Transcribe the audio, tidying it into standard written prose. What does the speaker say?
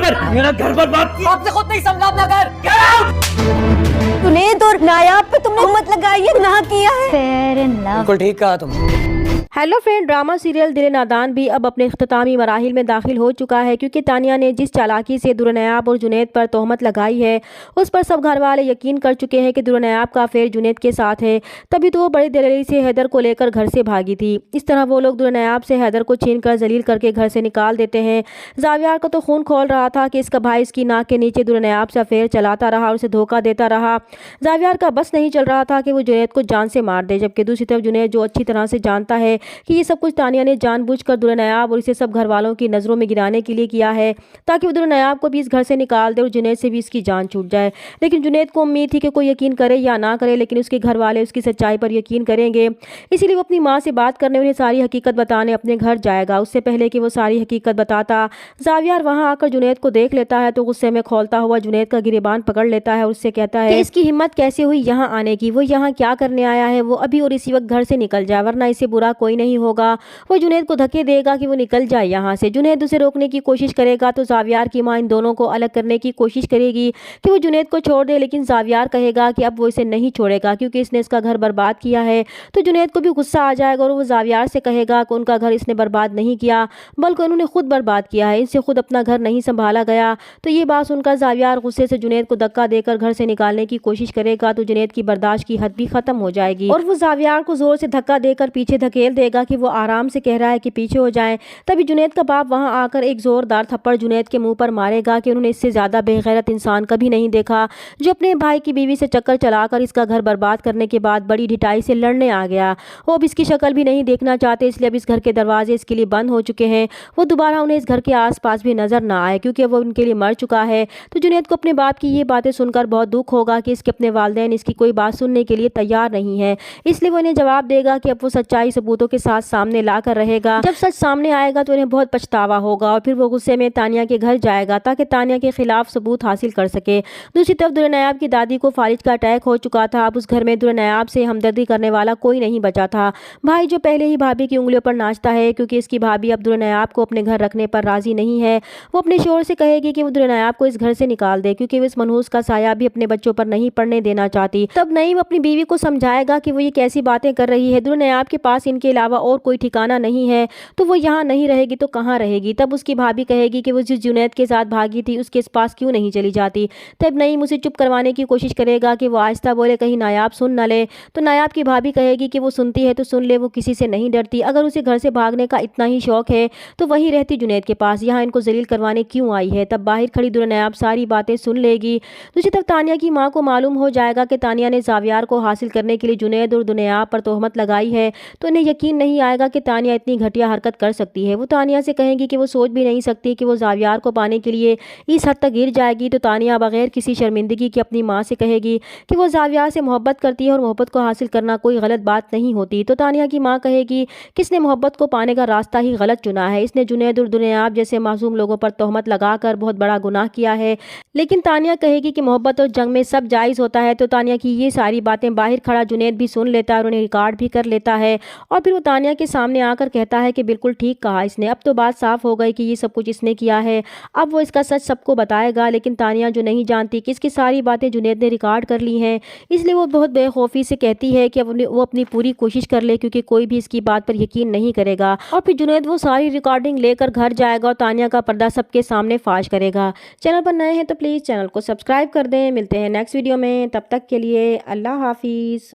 कर, मेरा घर बर्बाद किया। आपसे खुद नहीं समझा अपना घर। जुनैद और नायाब पे तुमने हुम्मत लगाई है, गुनाह किया है। Fair in love. बिल्कुल ठीक कहा तुम। हेलो फ्रेंड, ड्रामा सीरियल दिल नादान भी अब अपने इख्तितामी मराहिल में दाखिल हो चुका है, क्योंकि तानिया ने जिस चालाकी से दुर्नायाब और जुनैद पर तोहमत लगाई है उस पर सब घर वाले यकीन कर चुके हैं कि दुर्नायाब का अफेयर जुनैद के साथ है। तभी तो वो बड़ी दलेरी से हैदर को लेकर घर से भागी थी। इस तरह वो लोग दुर्नायाब से हैदर को छीन कर जलील करके घर से निकाल देते हैं। जावियार को तो खून खोल रहा था कि इसका भाई इसकी नाक के नीचे दुर्नायाब से अफेयर चलाता रहा और उसे धोखा देता रहा। जावियार का बस नहीं चल रहा था कि वो जुनैद को जान से मार दे, जबकि दूसरी तरफ जुनैद जो अच्छी तरह से जानता है कि ये सब कुछ तानिया ने जानबूझकर दुर्नायाब और इसे सब घर वालों की नज़रों में गिराने के लिए किया है, ताकि वो दुर्नायाब को भी इस घर से निकाल दे और जुनैद से भी इसकी जान छूट जाए। लेकिन जुनैद को उम्मीद थी कि कोई यकीन करे या ना करे, लेकिन उसके घर वाले उसकी सच्चाई पर यकीन करेंगे। इसीलिए वो अपनी माँ से बात करने, उन्हें सारी हकीकत बताने अपने घर जाएगा। उससे पहले कि वो सारी हकीकत बताता, जावियार वहाँ आकर जुनैद को देख लेता है तो गुस्से में खौलता हुआ जुनैद का गिरेबान पकड़ लेता है और उससे कहता है कि इसकी हिम्मत कैसे हुई यहाँ आने की, वो यहाँ क्या करने आया है, वो अभी और इसी वक्त घर से निकल जाए, वरना इसे बुरा कोई नहीं होगा। वो जुनैद को धक्के देगा कि वो निकल जाए यहाँ से। जुनैद उसे रोकने की कोशिश करेगा तो जावियार की माँ इन दोनों को अलग करने की कोशिश करेगी कि वो जुनैद को छोड़ दे, लेकिन जावियार कहेगा कि अब वो इसे नहीं छोड़ेगा क्योंकि इसने इसका घर बर्बाद किया है। तो जुनैद को भी गुस्सा आ जाएगा और वो जावियार से कहेगा कि उनका घर इसने बर्बाद नहीं किया बल्कि उन्होंने खुद बर्बाद किया है, इनसे खुद अपना घर नहीं संभाला गया। तो ये बात सुनकर जावियार गुस्से से जुनैद को धक्का देकर घर से निकालने की कोशिश करेगा तो जुनैद की बर्दाश्त की हद भी खत्म हो जाएगी और वो जावियार को जोर से धक्का देकर पीछे धकेल देगा कि वो आराम से कह रहा है कि पीछे हो जाएं। तभी जुनैद का बाप वहां आकर एक जोरदार थप्पड़ जुनैद के मुंह पर मारेगा कि उन्होंने इससे ज्यादा बेगैरत इंसान कभी नहीं देखा, जो अपने भाई की बीवी से चक्कर चलाकर इसका घर बर्बाद करने के बाद बड़ी ढिठाई से लड़ने आ गया। वो अब इसकी शक्ल भी नहीं देखना चाहते, इसलिए अब इस घर के दरवाजे इसके लिए बंद हो चुके हैं। वो दोबारा उन्हें इस घर के आसपास भी नजर ना आए क्योंकि वो उनके लिए मर चुका है। तो जुनैद को अपने बाप की ये बातें सुनकर बहुत दुख होगा कि इसके अपने वालिदैन इसकी कोई बात सुनने के लिए तैयार नहीं है, इसलिए वो इन्हें जवाब देगा कि अब वो सच्चाई सबूतों के साथ सामने ला कर रहेगा। जब सच सामने आएगा तो उन्हें बहुत पछतावा होगा और फिर वो गुस्से में तानिया के घर जाएगा ताकि तानिया के खिलाफ सबूत हासिल कर सके। दूसरी तरफ दुर्नायाब की दादी को फारिज का अटैक हो चुका था। अब उस घर में दुर्नायाब से हमदर्दी करने वाला कोई नहीं बचा था। भाई जो पहले ही भाभी की उंगलियों पर नाचता है क्योंकि इसकी भाभी अब दुर्नायाब को अपने घर रखने पर राजी नहीं है, वो अपने शोहर से कहेगी कि वो दुर्नायाब को इस घर से निकाल दे क्योंकि वो इस मनहूस का साया भी अपने बच्चों पर नहीं पड़ने देना चाहती। तब नईम अपनी बीवी को समझाएगा कि वो ये कैसी बातें कर रही है, दुर्नायाब के पास इनके अलावा और कोई ठिकाना नहीं है, तो वो यहाँ नहीं रहेगी तो कहाँ रहेगी। तब उसकी भाभी कहेगी कि वो जिस जुनैद के साथ भागी थी उसके पास क्यों नहीं चली जाती। तब नईम उसे चुप करवाने की कोशिश करेगा कि वो आहिस्ता बोले, कहीं नायाब सुन न ले। तो नायाब की भाभी कहेगी कि वो सुनती है तो सुन ले, वो किसी से नहीं डरती, अगर उसे घर से भागने का इतना ही शौक है तो वहीं रहती जुनैद के पास, यहाँ इनको जलील करवाने क्यों आई है। तब बाहर खड़ी दुर्नायाब सारी बातें सुन लेगी। दूसरी तरफ तानिया की माँ को मालूम हो जाएगा कि तानिया ने जावियार को हासिल करने के लिए जुनैद और दुर्नायाब पर तोहमत लगाई है, तो इन्हें यकीन नहीं आएगा कि तानिया इतनी घटिया हरकत कर सकती है। वो तानिया से कहेंगी कि वो सोच भी नहीं सकती कि वो जावियार को पाने के लिए इस हद तक गिर जाएगी। तो तानिया बगैर किसी शर्मिंदगी के अपनी माँ से कहेगी कि वो जावियार से मोहब्बत करती है और मोहब्बत को हासिल करना कोई गलत बात नहीं होती। तो तानिया की माँ कहेगी कि इसने मोहब्बत को पाने का रास्ता ही गलत चुना है, इसने जुनैद और दुर्नायाब जैसे मासूम लोगों पर तोहमत लगाकर बहुत बड़ा गुनाह किया है। लेकिन तानिया कहेगी कि मोहब्बत और जंग में सब जायज़ होता है। तो तानिया की ये सारी बातें बाहर खड़ा जुनैद भी सुन लेता है और उन्हें रिकॉर्ड भी कर लेता है और फिर वो तानिया के सामने आकर कहता है कि बिल्कुल ठीक कहा इसने, अब तो बात साफ हो गई कि ये सब कुछ इसने किया है। अब वो इसका सच सबको बताएगा। लेकिन तानिया जो नहीं जानती कि इसकी सारी बातें जुनैद ने रिकॉर्ड कर ली हैं, इसलिए वो बहुत बेखौफी से कहती है कि अब वो अपनी पूरी कोशिश कर ले क्योंकि कोई भी इसकी बात पर यकीन नहीं करेगा। और फिर जुनैद वो सारी रिकॉर्डिंग लेकर घर जाएगा और तानिया का पर्दा सबके सामने फाश करेगा। चैनल पर नए हैं तो प्लीज़ चैनल को सब्सक्राइब कर दें। मिलते हैं नेक्स्ट वीडियो में, तब तक के लिए अल्लाह हाफिज़।